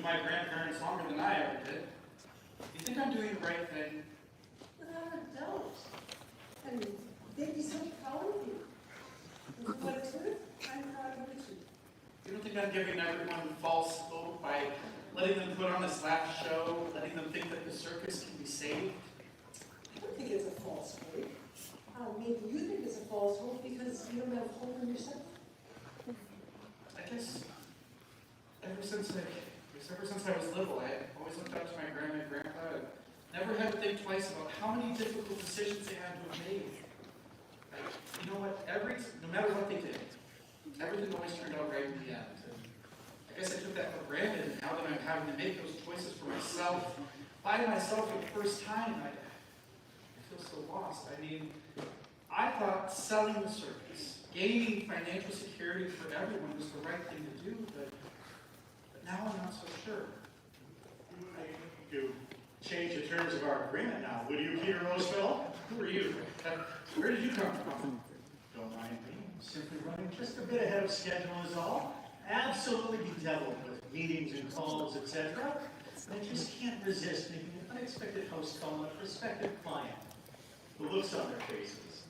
my grandparents longer than I ever did. You think I'm doing the right thing? Without a doubt. And they'd be so proud of you. And for what it's worth, I'm proud of you too. You don't think I'm giving everyone false hope by letting them put on this laugh show, letting them think that the circus can be saved? I don't think it's a false hope. Maybe you think it's a false hope because you don't have hope in yourself. I guess ever since I was little, I always looked up to my grandma and grandpa and never had to think twice about how many difficult decisions they had to have made. Like, you know what? No matter what they did, everything always turned out right in the end. And I guess I took that for granted, and now that I'm having to make those choices for myself, by myself for the first time, I feel so lost. I mean, I thought selling the circus, gaining financial security for everyone was the right thing to do, but now I'm not so sure. I think you change the terms of our agreement now. Would you, Peter Roosevelt? Who are you? Where did you come from? Don't mind me. I'm simply running just a bit ahead of schedule is all. Absolutely bedeviled with meetings and calls, etc. And I just can't resist making an unexpected host call on a prospective client. The looks on their faces,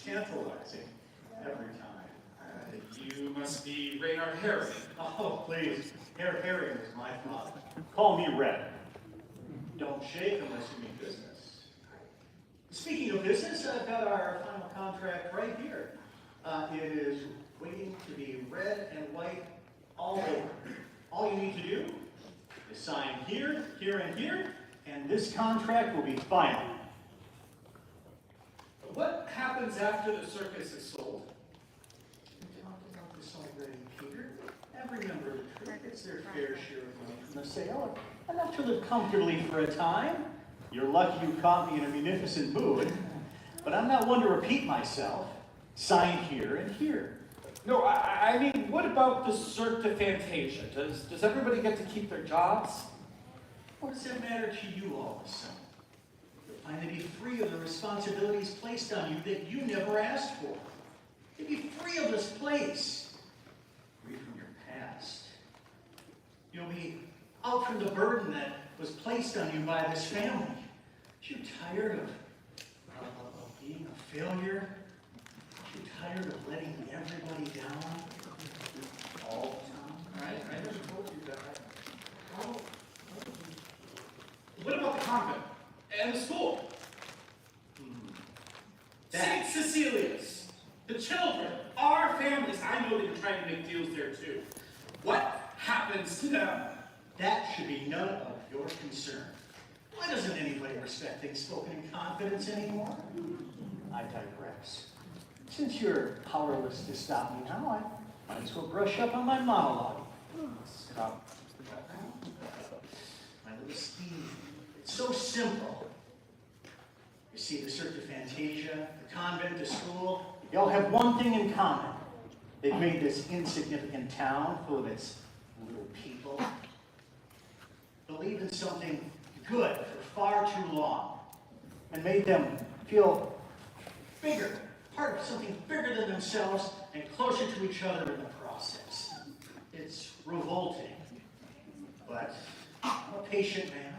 tantalizing every time. You must be Reynard Harry. Oh, please. Herr Herring is my father. Call me Red. Don't shake unless you mean business. Speaking of business, I've got our final contract right here. It is waiting to be red and white all over. All you need to do is sign here, here, and here, and this contract will be final. What happens after the circus is sold? We talked about this already, Peter. Every member of the troupe gets their fair share of money from the sale, enough to live comfortably for a time. You're lucky you caught me in a munificent mood, but I'm not one to repeat myself. Sign here and here. No, I mean, what about the Cirque de Fantasia? Does everybody get to keep their jobs? What does that matter to you all of a sudden? You'll finally be free of the responsibilities placed on you that you never asked for. You'll be free of this place, free from your past. You'll be out from the burden that was placed on you by this family. You're tired of being a failure. You're tired of letting everybody down all the time. I never told you that. Oh. What about the convent and the school? St. Cecilia's, the children, our families. I know that you're trying to make deals there too. What happens to them? That should be none of your concern. Why doesn't anybody respect things spoken in confidence anymore? I digress. Since you're powerless to stop me now, I might as well brush up on my monologue. Stop. My little scheme. It's so simple. You see, the Cirque de Fantasia, the convent, the school, they all have one thing in common. They've made this insignificant town full of its little people believe in something good for far too long and made them feel bigger, part of something bigger than themselves and closer to each other in the process. It's revolting, but I'm a patient man.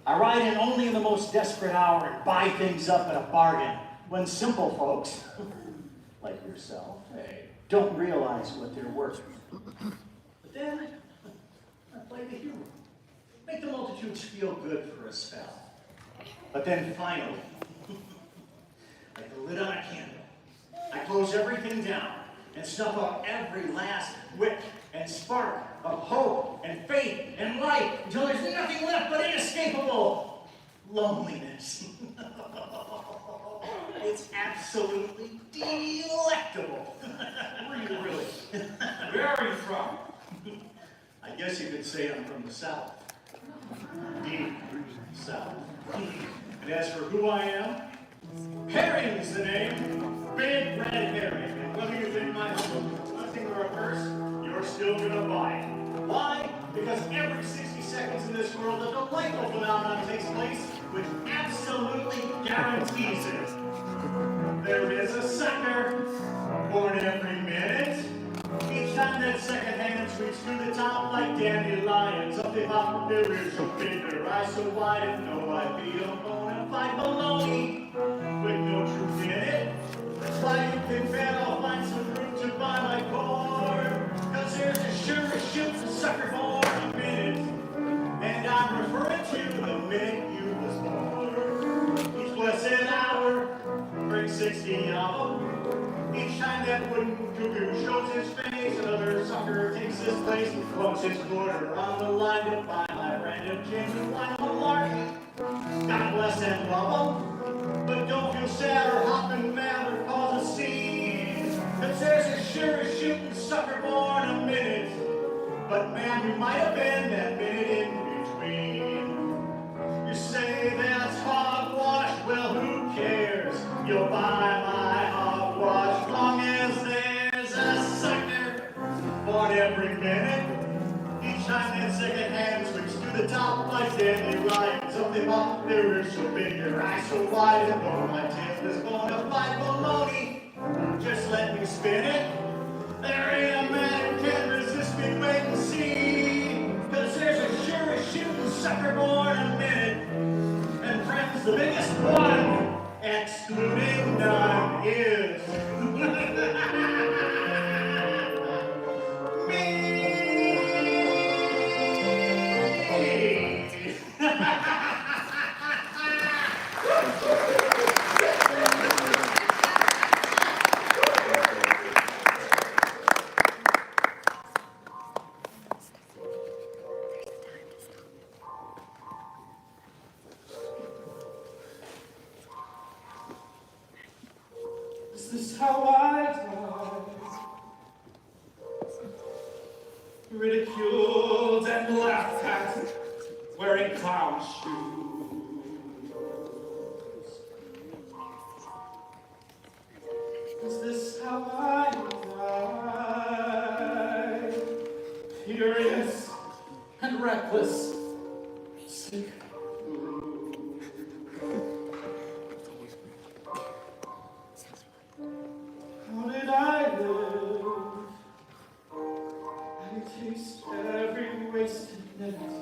I ride in only in the most desperate hour and buy things up at a bargain when simple folks, like yourself, don't realize what they're worth. But then, I play the hero. Make the multitudes feel good for a spell. But then finally, like the lid on a candle, I close everything down and snuff out every last wick and spark of hope and faith and life until there's nothing left but inescapable loneliness. It's absolutely delectable. Where are you really? Where are you from? I guess you could say I'm from the South. Deep South. And as for who I am, Herring's the name. Big red herring. And whether you think my nothing or a purse, you're still gonna buy it. Why? Because every 60 seconds in this world, a delightful phenomenon takes place which absolutely guarantees it. There is a sucker born every minute. It's Each time that second hand sweeps through the top like dandelions, up they pop, their ears so big, their eyes so wide, and no, I feel bona fide baloney with no truth in it. That's why you think that I'll find some room to buy my corn, 'cause there's a sure as shoots a sucker born a minute, and I'm referring to the minute you was born. Each blessed hour brings 60 of them. Each time that wooden cuckoo shows his face, another sucker takes his place and floats his quarter on the line to buy my random genuine wine malarkey. God bless and love 'em, but don't feel sad or hopping mad or cause a scene, 'cause there's a sure as shooting sucker born a minute, but man, you might have been that minute in between. You say that's hogwash, well who cares? You'll buy my hogwash long as there's a sucker born every minute. Each time that second hand sweeps through the top like dandelions, up they pop, their ears so big, their eyes so wide, and though my tail is bona fide baloney, just let me spin it. There ain't a man who can resist me, wait and see, 'cause there's a sure as shooting sucker born a minute, and friends, the biggest one, excluding none, is me. Is this how I die? Ridiculed and laughed at, wearing clown shoes. Is this how I die? Furious and reckless, sick. How did I live? I taste every wasted minute,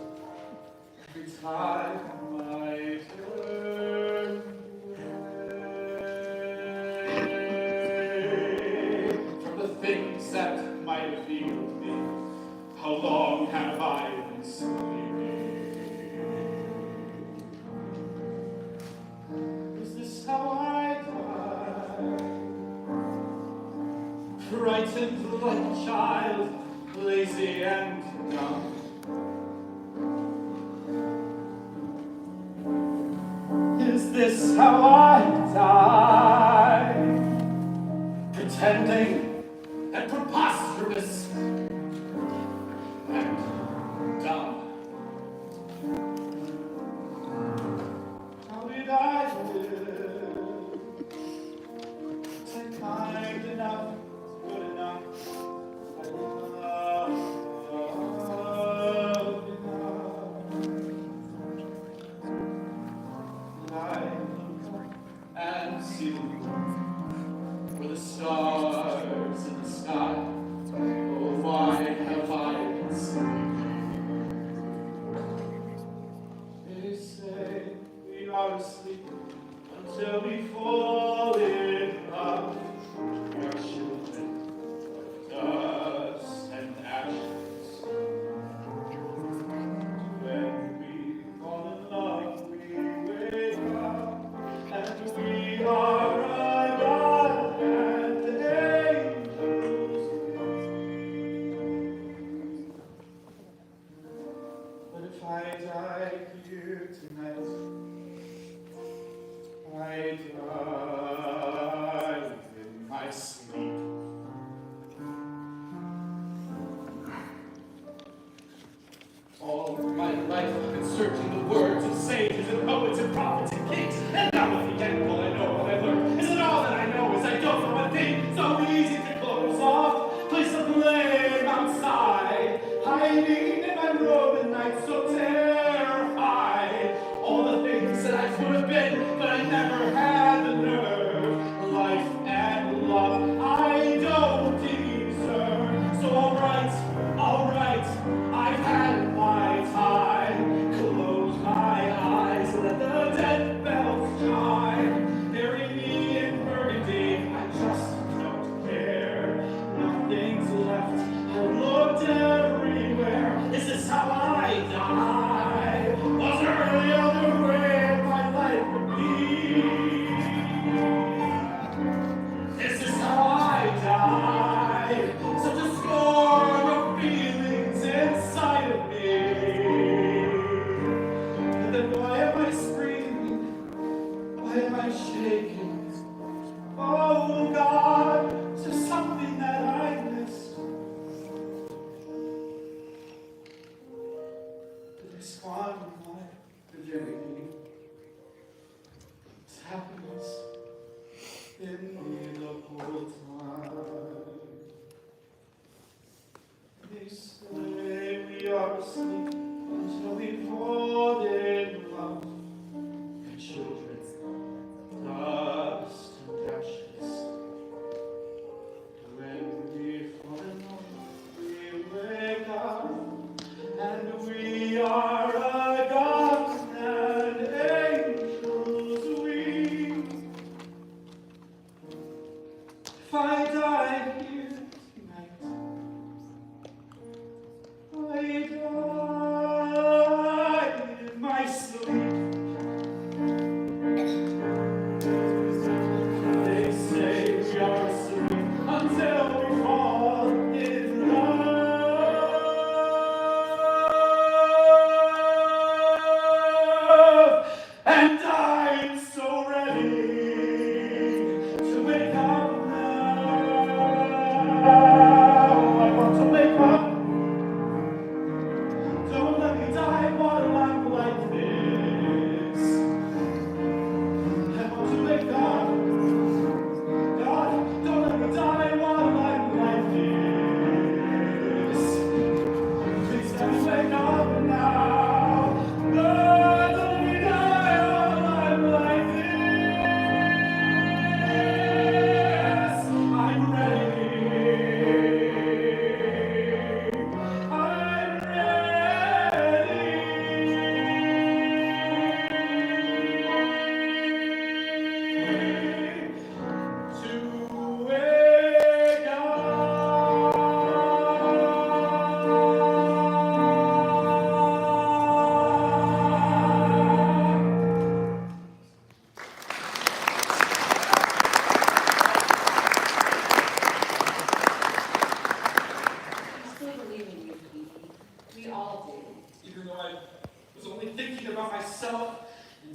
every time I turn away from the things that might have healed me. How long have I been sleeping? Is this how I die? Frightened like a child, lazy and dumb. Is this how I die? Pretending and preposterous and dumb. How did I live? Was I kind enough? Good enough. I love enough. I look up and see the moon, or the stars in the sky. Oh, why have I been sleeping? They say we are asleep until we fall in love. We are children of dust and ashes. When we fall in love, we wake up, and we are a God and angels. But if I die here tonight, I die in my sleep. All my life I've been searching the words of sages and poets and prophets and kings, and now at the end all I know what I learned is that all that I know is I don't know a thing so easy to close off. Place the blame outside, hiding in my robe at night so terrified. All the things that I could have been, but I never had the nerve. Life and love I don't deserve. So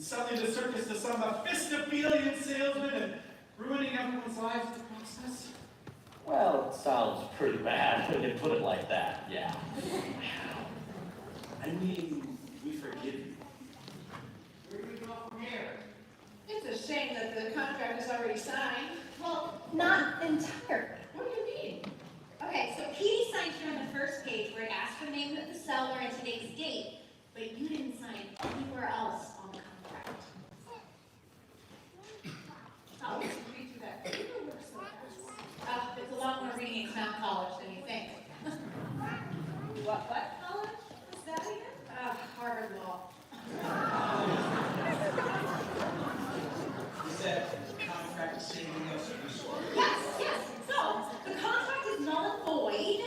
selling the circus to some Episcopalian salesman and ruining everyone's lives in the process? Well, it sounds pretty bad when you put it like that, yeah. I mean, we forgive you. Where do we go from here? It's a shame that the contract is already signed. Well, not entirely. What do you mean? Okay, so Petey signed here on the first page where it asks for the name of the seller and today's date, but you didn't sign anywhere else on the contract. I'll just read through that paperwork so fast. It's a lot more reading at Mount College than you think. What college was that again? Harvard Law. Is that contract saving us from sort? Yes. So, the contract is null and void,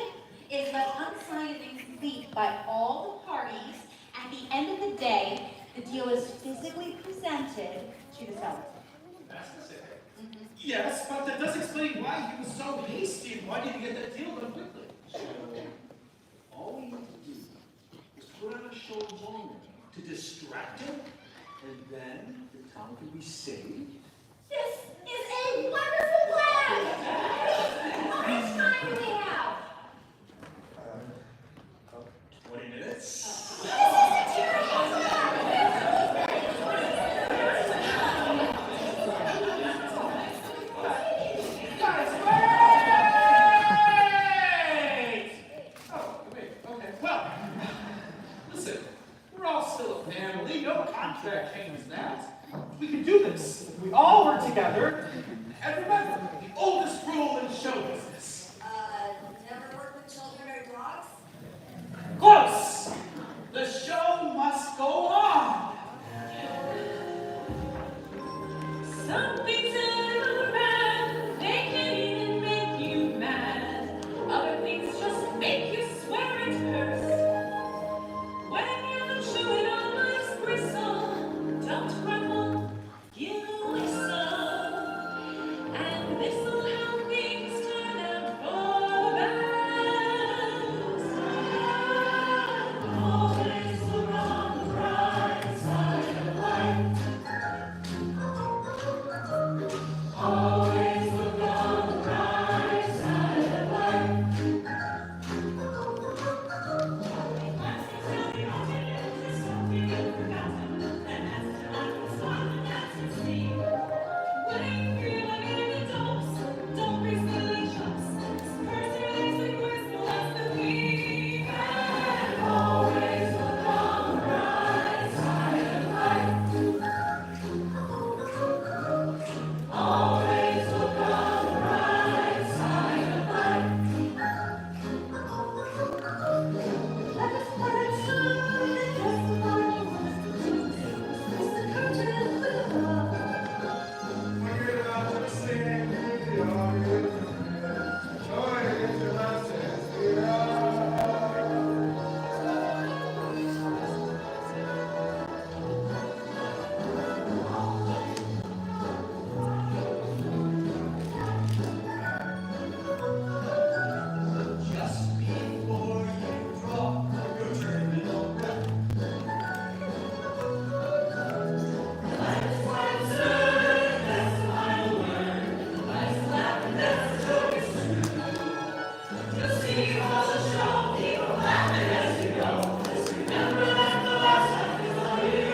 is left unsigned and incomplete by all the parties. At the end of the day, the deal is physically presented to the seller. That's specific. Yes, but that does explain why he was so hasty and why did he get that deal done quickly? All we need to do is put on a show of wonder to distract him, and then the town can be saved. This is a wonderful plan! How much time do we have? 20 minutes? This is a terrible Guys, wait! Oh, wait, okay. Well, listen, we're all still a family. No contract changes that. We can do this. We all work together. And remember, the oldest rule in show business. never work with children or dogs? Close! The show must go on. Some things are bad, they can even make you mad. Other things just make you swear and curse. When you're chewing on life's bristle, don't grumble, give a whistle. And this'll help things turn out for the best. Always look on the bright side of life. Always look on the bright side of life. There's something you've forgotten, and that's the life of fun, that's its name. When you feel like getting the dopes, don't be silly chumps. First your legs and whistle, that's the theme. And always look on the bright side of life. Always look on the bright side of life. Let us put it soon, and just the light was the truth. It's the curtain with love. Just before you draw your terminal breath. Life's quite absurd, that's the final word. Life's laughing, that's the joke is true. Just see how the show, keep laughing as you go. Just remember that the last laugh is on you.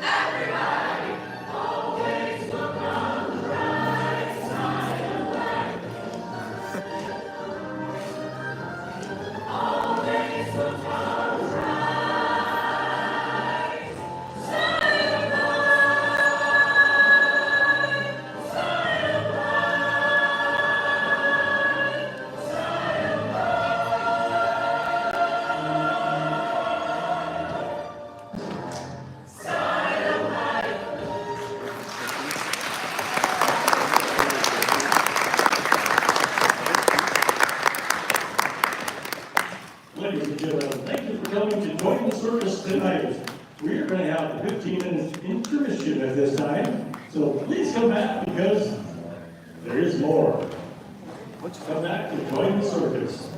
Everybody, always look on the bright side of life. Always look on the bright side of life. Side of Ladies and gentlemen, thank you for coming to join the circus tonight. We're going to have a 15-minute intermission at this time, so please come back because there is more. Come back to join the circus.